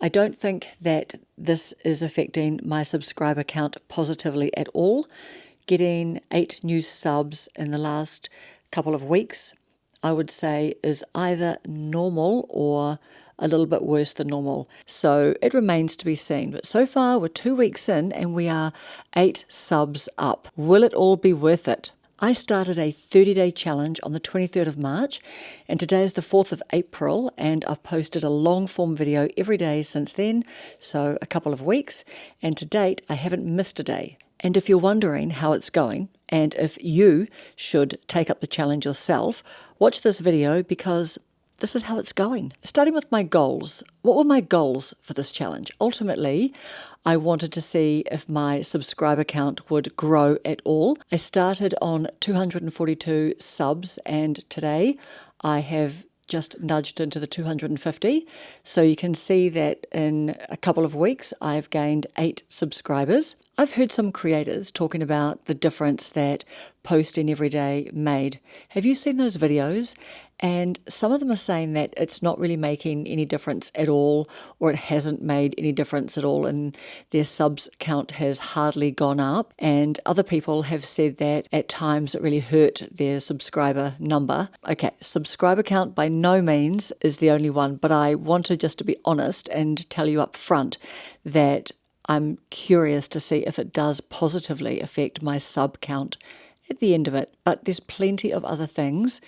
I don't think that this is affecting my subscriber count positively at all. Getting 8 new subs in the last couple of weeks, I would say, is either normal or a little bit worse than normal. So it remains to be seen. But so far, we're 2 weeks in and we are 8 subs up. Will it all be worth it? I started a 30-day challenge on the 23rd of March, and today is the 4th of April, and I've posted a long-form video every day since then, so a couple of weeks, and to date, I haven't missed a day. And if you're wondering how it's going, and if you should take up the challenge yourself, watch this video because this is how it's going. Starting with my goals. What were my goals for this challenge? Ultimately, I wanted to see if my subscriber count would grow at all. I started on 242 subs, and today I have just nudged into the 250. So you can see that in a couple of weeks, I've gained 8 subscribers. I've heard some creators talking about the difference that posting every day made. Have you seen those videos? And some of them are saying that it's not really making any difference at all, or it hasn't made any difference at all, and their subs count has hardly gone up. And other people have said that at times it really hurt their subscriber number. Okay, subscriber count by no means is the only one, but I wanted just to be honest and tell you up front that I'm curious to see if it does positively affect my sub count at the end of it. But there's plenty of other things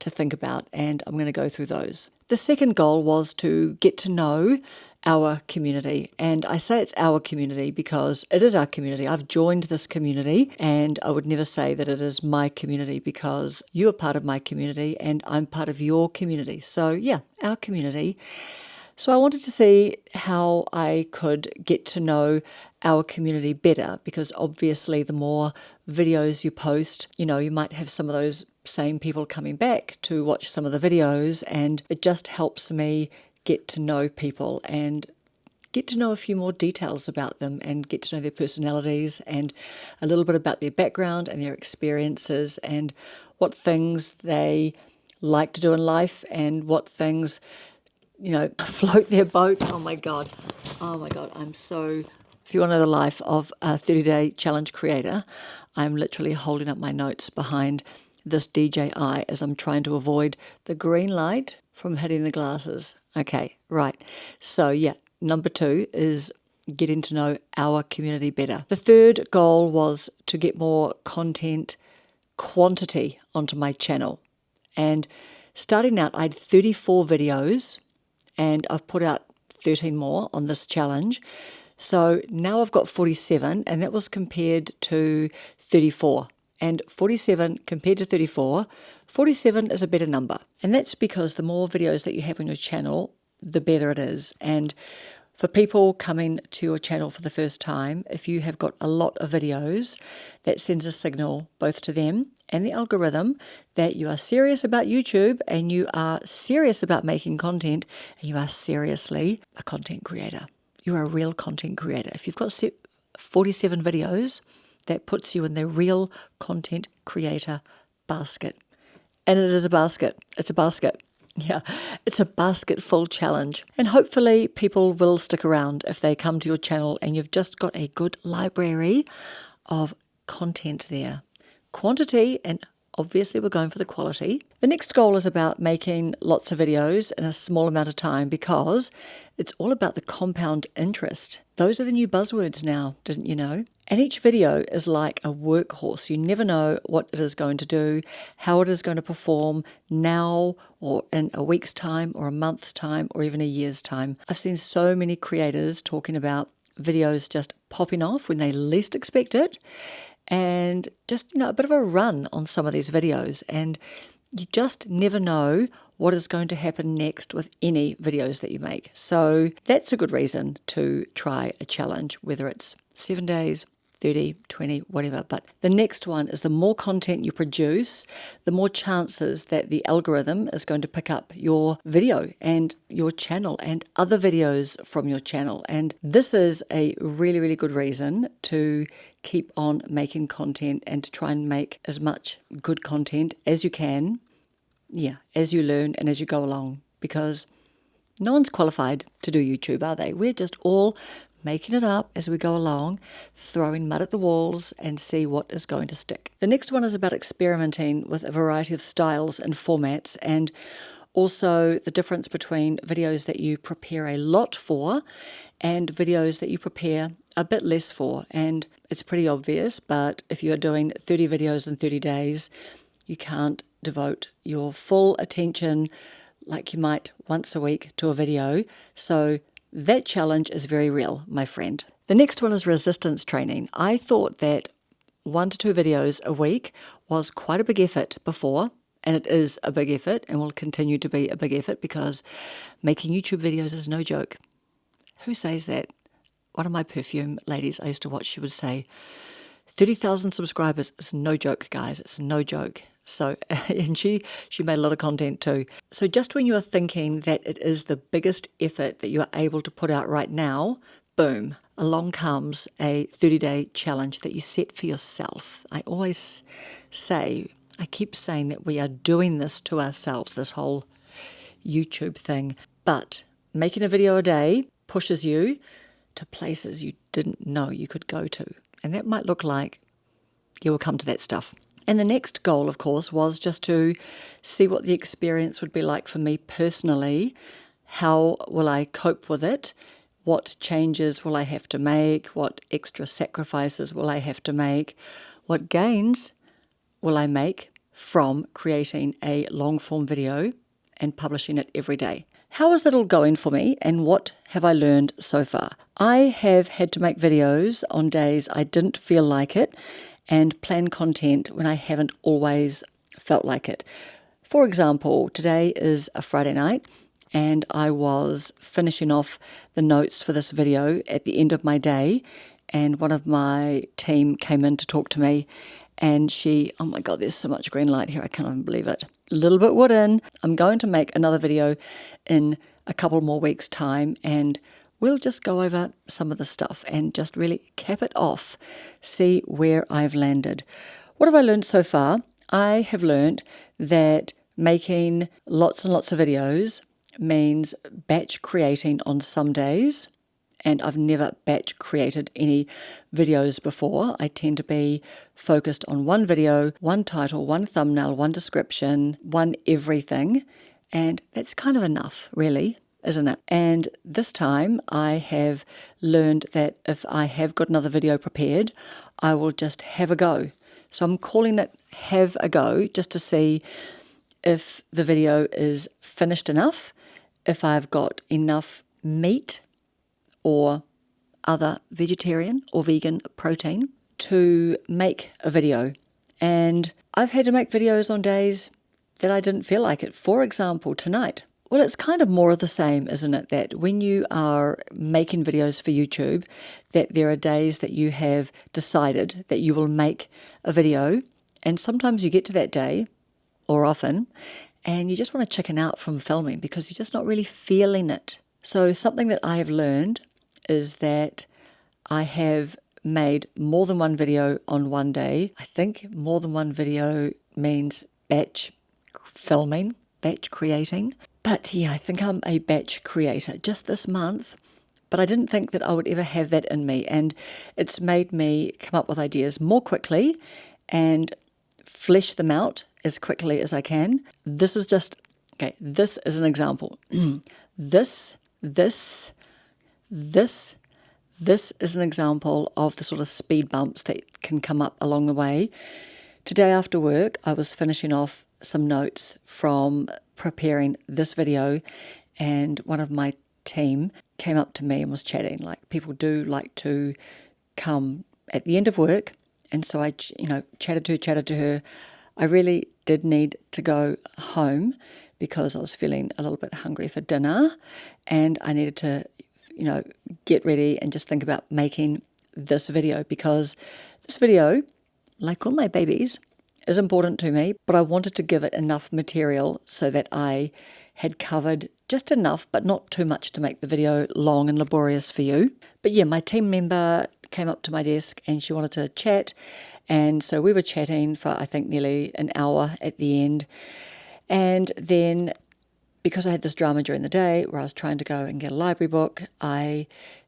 to think about, and I'm going to go through those. The second goal was to get to know our community, and I say it's our community because it is our community. I've joined this community, and I would never say that it is my community because you are part of my community and I'm part of your community. So yeah, our community. So I wanted to see how I could get to know our community better, because obviously the more videos you post, you might have some of those same people coming back to watch some of the videos, and it just helps me get to know people and get to know a few more details about them and get to know their personalities and a little bit about their background and their experiences and what things they like to do in life and what things float their boat. Oh my God, if you want to know the life of a 30-day challenge creator, I'm literally holding up my notes behind this DJI as I'm trying to avoid the green light from hitting the glasses. Okay, right. So yeah, number 2 is getting to know our community better. The third goal was to get more content quantity onto my channel. And starting out, I had 34 videos, and I've put out 13 more on this challenge. So now I've got 47, and that was compared to 34. And 47 compared to 34, 47 is a better number. And that's because the more videos that you have on your channel, the better it is. And for people coming to your channel for the first time, if you have got a lot of videos, that sends a signal both to them and the algorithm that you are serious about YouTube and you are serious about making content and you are seriously a content creator. You are a real content creator. If you've got 47 videos, that puts you in the real content creator basket. And it is a basket. It's a basket. Yeah, it's a basket full challenge. And hopefully people will stick around if they come to your channel and you've just got a good library of content there. Quantity, and obviously we're going for the quality. The next goal is about making lots of videos in a small amount of time because it's all about the compound interest. Those are the new buzzwords now, didn't you know? And each video is like a workhorse. You never know what it is going to do, how it is going to perform now or in a week's time or a month's time or even a year's time. I've seen so many creators talking about videos just popping off when they least expect it, and just, a bit of a run on some of these videos. And you just never know what is going to happen next with any videos that you make. So that's a good reason to try a challenge, whether it's 7 days, 30, 20, whatever. But the next one is the more content you produce, the more chances that the algorithm is going to pick up your video and your channel and other videos from your channel. And this is a really, really good reason to keep on making content and to try and make as much good content as you can, as you learn and as you go along, because No one's qualified to do YouTube, are they? We're just all making it up as we go along, throwing mud at the walls and see what is going to stick. The next one is about experimenting with a variety of styles and formats, and also the difference between videos that you prepare a lot for and videos that you prepare a bit less for. And it's pretty obvious, but if you're doing 30 videos in 30 days, you can't devote your full attention like you might once a week to a video. So that challenge is very real, my friend. The next one is resistance training. I thought that 1 to 2 videos a week was quite a big effort before, and it is a big effort and will continue to be a big effort because making YouTube videos is no joke. Who says that? One of my perfume ladies I used to watch, she would say, 30,000 subscribers is no joke, guys. It's no joke. So, and she made a lot of content too. So just when you are thinking that it is the biggest effort that you are able to put out right now, boom, along comes a 30-day challenge that you set for yourself. I keep saying that we are doing this to ourselves, this whole YouTube thing. But making a video a day pushes you to places you didn't know you could go to. And that might look like you will come to that stuff. And the next goal, of course, was just to see what the experience would be like for me personally. How will I cope with it? What changes will I have to make? What extra sacrifices will I have to make? What gains will I make from creating a long-form video and publishing it every day? How is it all going for me, and what have I learned so far? I have had to make videos on days I didn't feel like it, and plan content when I haven't always felt like it. For example, today is a Friday night, and I was finishing off the notes for this video at the end of my day, and one of my team came in to talk to me, and oh my God, there's so much green light here, I can't even believe it. A little bit wooden. I'm going to make another video in a couple more weeks' time, and we'll just go over some of the stuff and just really cap it off, see where I've landed. What have I learned so far? I have learned that making lots and lots of videos means batch creating on some days, and I've never batch created any videos before. I tend to be focused on one video, one title, one thumbnail, one description, one everything, and that's kind of enough, really, isn't it? And this time I have learned that if I have got another video prepared, I will just have a go. So I'm calling it have a go, just to see if the video is finished enough, if I've got enough meat or other vegetarian or vegan protein to make a video. And I've had to make videos on days that I didn't feel like it. For example, tonight. Well, it's kind of more of the same, isn't it? That when you are making videos for YouTube, that there are days that you have decided that you will make a video, and sometimes you get to that day, or often, and you just want to chicken out from filming because you're just not really feeling it. So something that I have learned is that I have made more than one video on one day. I think more than one video means batch filming, batch creating. But yeah, I think I'm a batch creator just this month, but I didn't think that I would ever have that in me, and it's made me come up with ideas more quickly and flesh them out as quickly as I can. This is an example. This is an example of the sort of speed bumps that can come up along the way. Today after work, I was finishing off some notes from preparing this video, and one of my team came up to me and was chatting. Like, people do like to come at the end of work, and so I chatted to her. I really did need to go home because I was feeling a little bit hungry for dinner, and I needed to get ready and just think about making this video, because this video, like all my babies, is important to me, but I wanted to give it enough material so that I had covered just enough, but not too much to make the video long and laborious for you. But yeah, my team member came up to my desk and she wanted to chat, and so we were chatting for I think nearly an hour at the end, and then because I had this drama during the day where I was trying to go and get a library book, I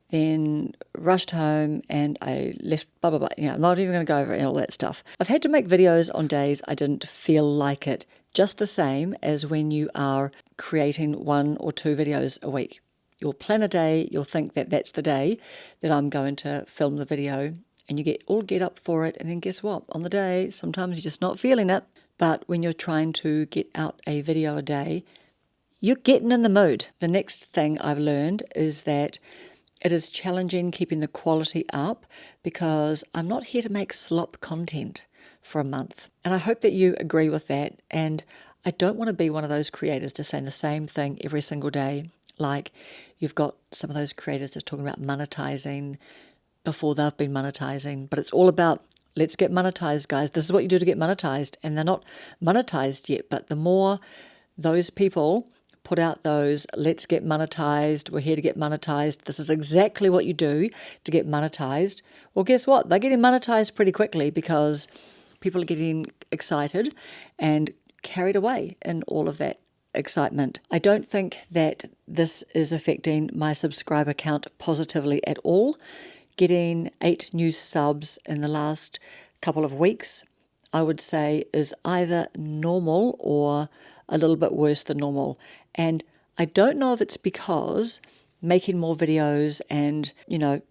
then rushed home and I left, blah, blah, blah. I'm not even going to go over all that stuff. I've had to make videos on days I didn't feel like it, just the same as when you are creating 1 or 2 videos a week. You'll plan a day, you'll think that that's the day that I'm going to film the video, and you get up for it, and then guess what? On the day, sometimes you're just not feeling it. But when you're trying to get out a video a day, you're getting in the mood. The next thing I've learned is that it is challenging keeping the quality up because I'm not here to make slop content for a month. And I hope that you agree with that. And I don't want to be one of those creators just saying the same thing every single day. Like you've got some of those creators just talking about monetizing before they've been monetizing, but it's all about let's get monetized, guys. This is what you do to get monetized. And they're not monetized yet, but the more those people put out those let's get monetized, we're here to get monetized, this is exactly what you do to get monetized, well, guess what? They're getting monetized pretty quickly because people are getting excited and carried away in all of that excitement. I don't think that this is affecting my subscriber count positively at all. Getting 8 new subs in the last couple of weeks, I would say, is either normal or a little bit worse than normal. And I don't know if it's because making more videos and,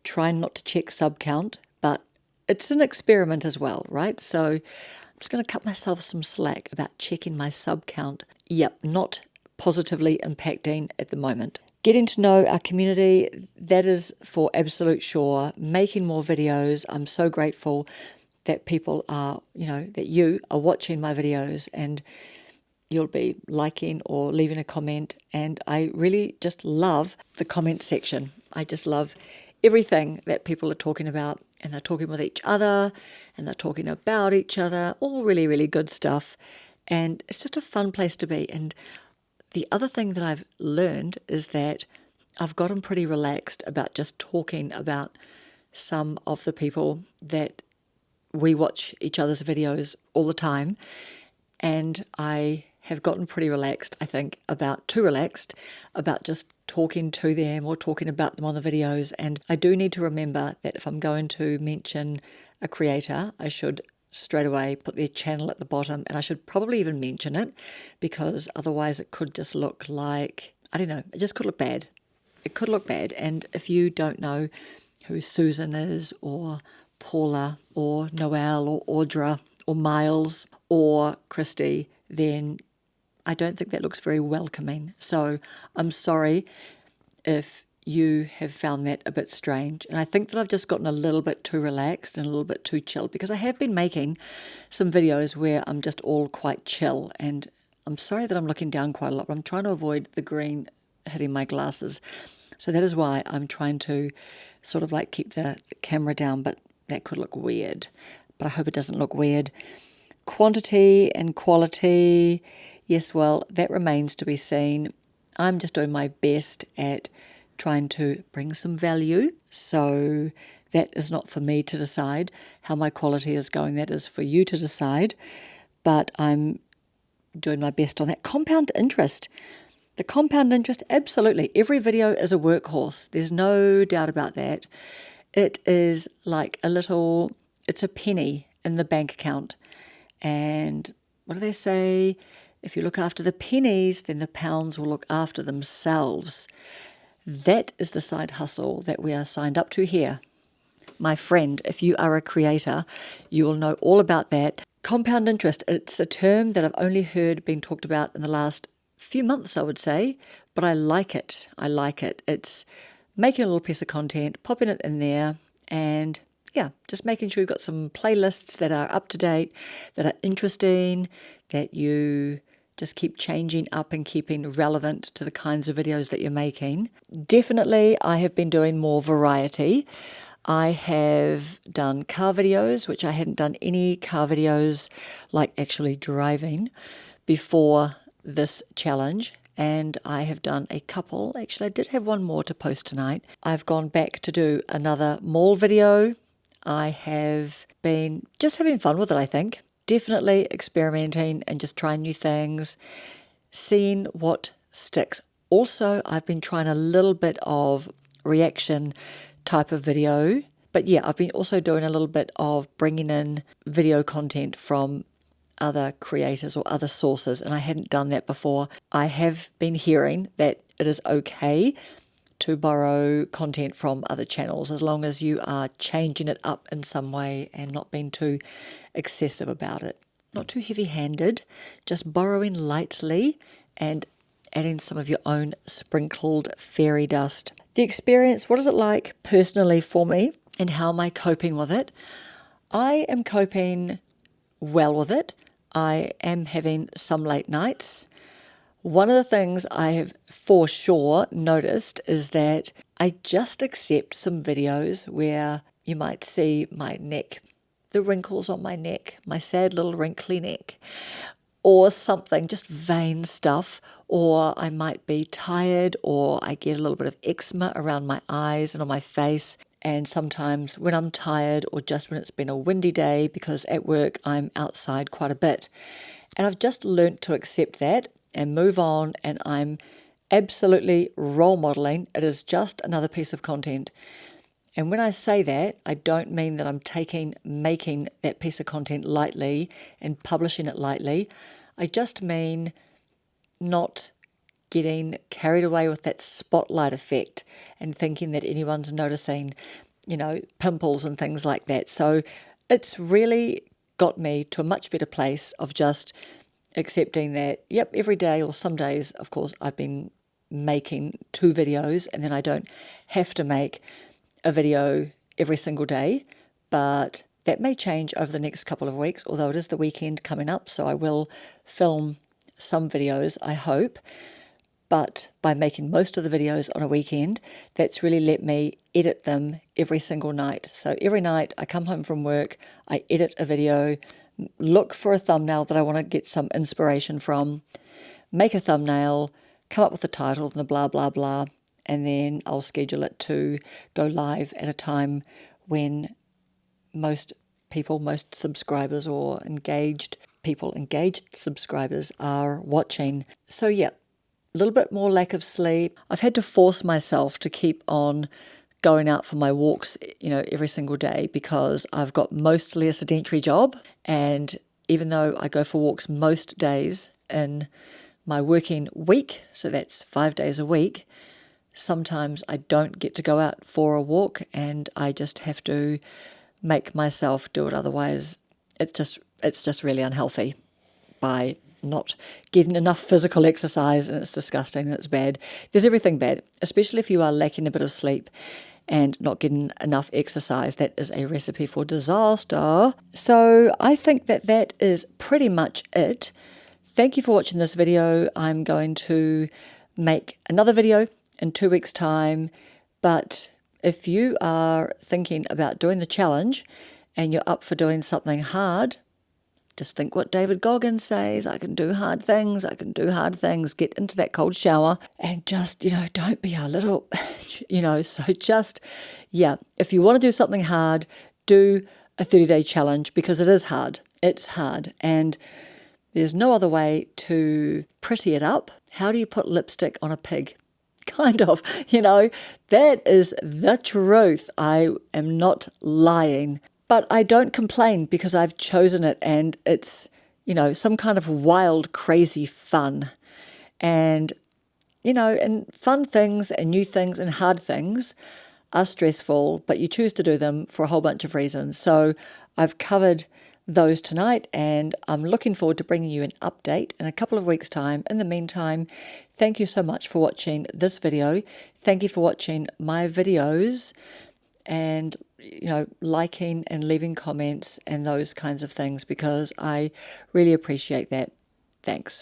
trying not to check sub count, but it's an experiment as well, right? So I'm just going to cut myself some slack about checking my sub count. Yep, not positively impacting at the moment. Getting to know our community, that is for absolute sure. Making more videos. I'm so grateful that people are, that you are watching my videos and you'll be liking or leaving a comment. And I really just love the comment section. I just love everything that people are talking about, and they're talking with each other and they're talking about each other, all really, really good stuff. And it's just a fun place to be. And the other thing that I've learned is that I've gotten pretty relaxed about just talking about some of the people that we watch each other's videos all the time. And I have gotten pretty relaxed, I think, too relaxed about just talking to them or talking about them on the videos. And I do need to remember that if I'm going to mention a creator, I should straight away put their channel at the bottom, and I should probably even mention it, because otherwise it could just look like, I don't know, it just could look bad. It could look bad. And if you don't know who Susan is, or Paula, or Noelle, or Audra, or Miles, or Christy, then I don't think that looks very welcoming. So I'm sorry if you have found that a bit strange. And I think that I've just gotten a little bit too relaxed and a little bit too chill, because I have been making some videos where I'm just all quite chill. And I'm sorry that I'm looking down quite a lot, but I'm trying to avoid the green hitting my glasses. So that is why I'm trying to sort of like keep the camera down, but that could look weird. But I hope it doesn't look weird. Quantity and quality, yes, well, that remains to be seen. I'm just doing my best at trying to bring some value. So that is not for me to decide how my quality is going. That is for you to decide. But I'm doing my best on that. Compound interest. The compound interest, absolutely. Every video is a workhorse. There's no doubt about that. It is like it's a penny in the bank account. And what do they say? If you look after the pennies, then the pounds will look after themselves. That is the side hustle that we are signed up to here. My friend, if you are a creator, you will know all about that. Compound interest, it's a term that I've only heard being talked about in the last few months, I would say, but I like it. It's making a little piece of content, popping it in there, and just making sure you've got some playlists that are up to date, that are interesting, that you just keep changing up and keeping relevant to the kinds of videos that you're making. Definitely, I have been doing more variety. I have done car videos, which I hadn't done any car videos, like actually driving, before this challenge. And I have done a couple. Actually, I did have one more to post tonight. I've gone back to do another mall video. I have been just having fun with it, I think. Definitely experimenting and just trying new things, seeing what sticks. Also, I've been trying a little bit of reaction type of video. But yeah, I've been also doing a little bit of bringing in video content from other creators or other sources, and I hadn't done that before. I have been hearing that it is okay to borrow content from other channels as long as you are changing it up in some way and not being too excessive about it. Not too heavy-handed, just borrowing lightly and adding some of your own sprinkled fairy dust. The experience, what is it like personally for me, and how am I coping with it? I am coping well with it. I am having some late nights. One of the things I have for sure noticed is that I just accept some videos where you might see my neck, the wrinkles on my neck, my sad little wrinkly neck, or something, just vain stuff, or I might be tired, or I get a little bit of eczema around my eyes and on my face. And sometimes when I'm tired, or just when it's been a windy day, because at work I'm outside quite a bit. And I've just learnt to accept that and move on, and I'm absolutely role modelling. It is just another piece of content. And when I say that, I don't mean that I'm making that piece of content lightly and publishing it lightly. I just mean not getting carried away with that spotlight effect and thinking that anyone's noticing, pimples and things like that. So it's really got me to a much better place of just accepting that, yep, every day, or some days, of course, I've been making 2 videos, and then I don't have to make a video every single day, but that may change over the next couple of weeks, although it is the weekend coming up, so I will film some videos, I hope. But by making most of the videos on a weekend, that's really let me edit them every single night. So every night I come home from work, I edit a video, look for a thumbnail that I want to get some inspiration from, make a thumbnail, come up with the title and the blah, blah, blah, and then I'll schedule it to go live at a time when most subscribers or engaged subscribers are watching. So yeah, a little bit more lack of sleep. I've had to force myself to keep on going out for my walks, every single day, because I've got mostly a sedentary job. And even though I go for walks most days in my working week, so that's 5 days a week, sometimes I don't get to go out for a walk, and I just have to make myself do it. Otherwise, it's just really unhealthy by not getting enough physical exercise, and it's disgusting and it's bad. There's everything bad, especially if you are lacking a bit of sleep and not getting enough exercise. That is a recipe for disaster. So I think that is pretty much it. Thank you for watching this video. I'm going to make another video in 2 weeks' time, but if you are thinking about doing the challenge and you're up for doing something hard, just think what David Goggins says: I can do hard things, I can do hard things. Get into that cold shower and just, don't be a little, so just, yeah, if you want to do something hard, do a 30-day challenge, because it is hard. It's hard, and there's no other way to pretty it up. How do you put lipstick on a pig? Kind of, that is the truth. I am not lying. But I don't complain, because I've chosen it, and it's, some kind of wild, crazy fun. And, and fun things and new things and hard things are stressful, but you choose to do them for a whole bunch of reasons. So I've covered those tonight, and I'm looking forward to bringing you an update in a couple of weeks' time. In the meantime, thank you so much for watching this video. Thank you for watching my videos, and liking and leaving comments and those kinds of things, because I really appreciate that. Thanks.